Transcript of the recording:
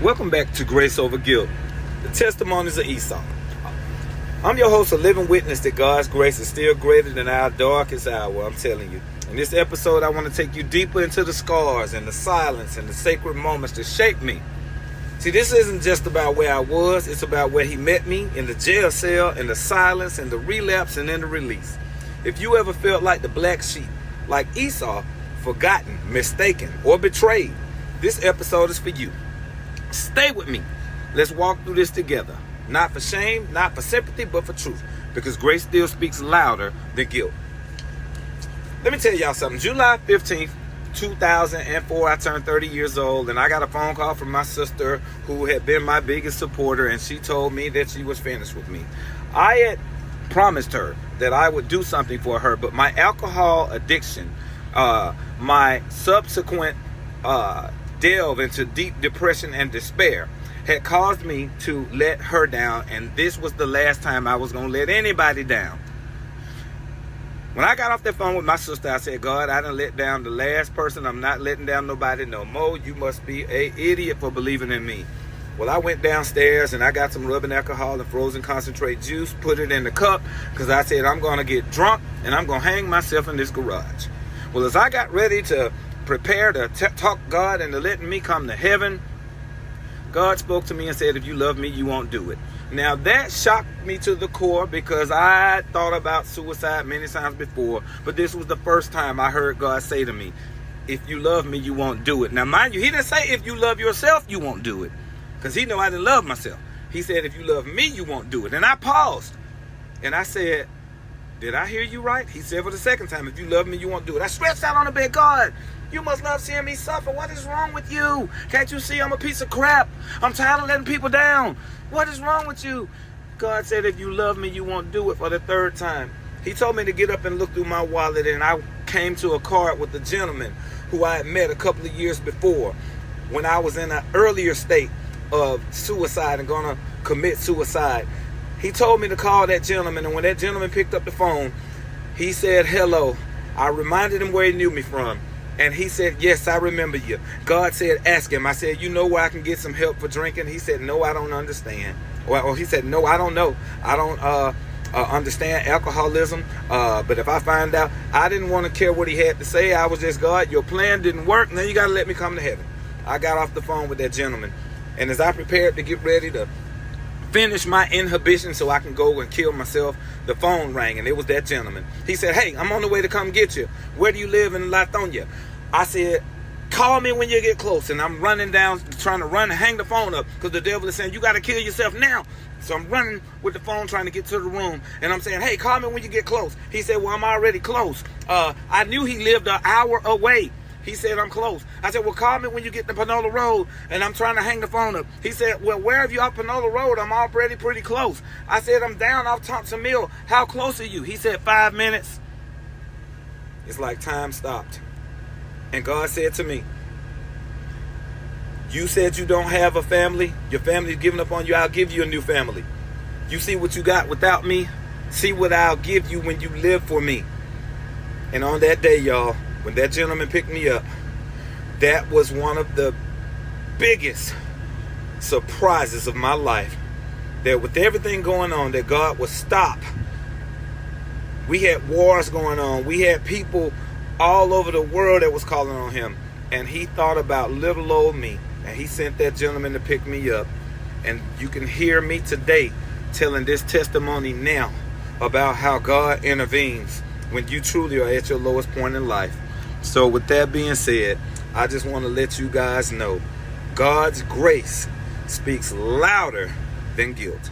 Welcome back to Grace Over Guilt, the testimonies of Esau. I'm your host, a living witness that God's grace is still greater than our darkest hour, I'm telling you. In this episode, I want to take you deeper into the scars and the silence and the sacred moments that shaped me. See, this isn't just about where I was, it's about where he met me, in the jail cell, in the silence, in the relapse, and in the release. If you ever felt like the black sheep, like Esau, forgotten, mistaken, or betrayed, this episode is for you. Stay with me. Let's walk through this together. Not for shame, not for sympathy, but for truth. Because grace still speaks louder than guilt. Let me tell y'all something. July 15th, 2004, I turned 30 years old, and I got a phone call from my sister who had been my biggest supporter, and she told me that she was finished with me. I had promised her that I would do something for her, but my alcohol addiction, my subsequent delve into deep depression and despair had caused me to let her down, and this was the last time I was going to let anybody down. When I got off that phone with my sister, I said, God, I done let down the last person. I'm not letting down nobody no more. You must be an idiot for believing in me. Well, I went downstairs and I got some rubbing alcohol and frozen concentrate juice, put it in the cup, because I said I'm going to get drunk and I'm going to hang myself in this garage. Well, as I got ready to prepare to talk God into letting me come to heaven, God spoke to me and said, if you love me, you won't do it. Now, that shocked me to the core because I thought about suicide many times before, but this was the first time I heard God say to me, if you love me, you won't do it. Now, mind you, he didn't say if you love yourself, you won't do it, because he knew I didn't love myself. He said, if you love me, you won't do it. And I paused, and I said, did I hear you right? He said for the second time, if you love me, you won't do it. I stretched out on the bed, God, you must love seeing me suffer. What is wrong with you? Can't you see I'm a piece of crap? I'm tired of letting people down. What is wrong with you? God said, if you love me, you won't do it, for the third time. He told me to get up and look through my wallet, and I came to a card with a gentleman who I had met a couple of years before when I was in an earlier state of suicide and going to commit suicide. He told me to call that gentleman, and when that gentleman picked up the phone, he said, hello. I reminded him where he knew me from, and he said, yes, I remember you. God said, ask him. I said, you know where I can get some help for drinking? He said, no, I don't understand. Or he said, no, I don't know. I don't understand alcoholism, but if I find out, I didn't want to care what he had to say. I was just, God, your plan didn't work. Now you got to let me come to heaven. I got off the phone with that gentleman, and as I prepared to get ready to finish my inhibition so I can go and kill myself, the phone rang, and it was that gentleman. He said, hey, I'm on the way to come get you. Where do you live in Lithonia? I said, call me when you get close. And I'm running down, trying to run and hang the phone up, because the devil is saying, you got to kill yourself now. So I'm running with the phone trying to get to the room, and I'm saying, hey, call me when you get close. He said, well, I'm already close. I knew he lived an hour away. He said, I'm close. I said, well, call me when you get to Panola Road, and I'm trying to hang the phone up. He said, well, where have you off Panola Road? I'm already pretty close. I said, I'm down off Thompson Mill. How close are you? He said, 5 minutes. It's like time stopped. And God said to me, you said you don't have a family. Your family's giving up on you. I'll give you a new family. You see what you got without me? See what I'll give you when you live for me. And on that day, y'all, when that gentleman picked me up, that was one of the biggest surprises of my life. That with everything going on, that God would stop. We had wars going on. We had people all over the world that was calling on him. And he thought about little old me. And he sent that gentleman to pick me up. And you can hear me today telling this testimony now about how God intervenes when you truly are at your lowest point in life. So with that being said, I just want to let you guys know God's grace speaks louder than guilt.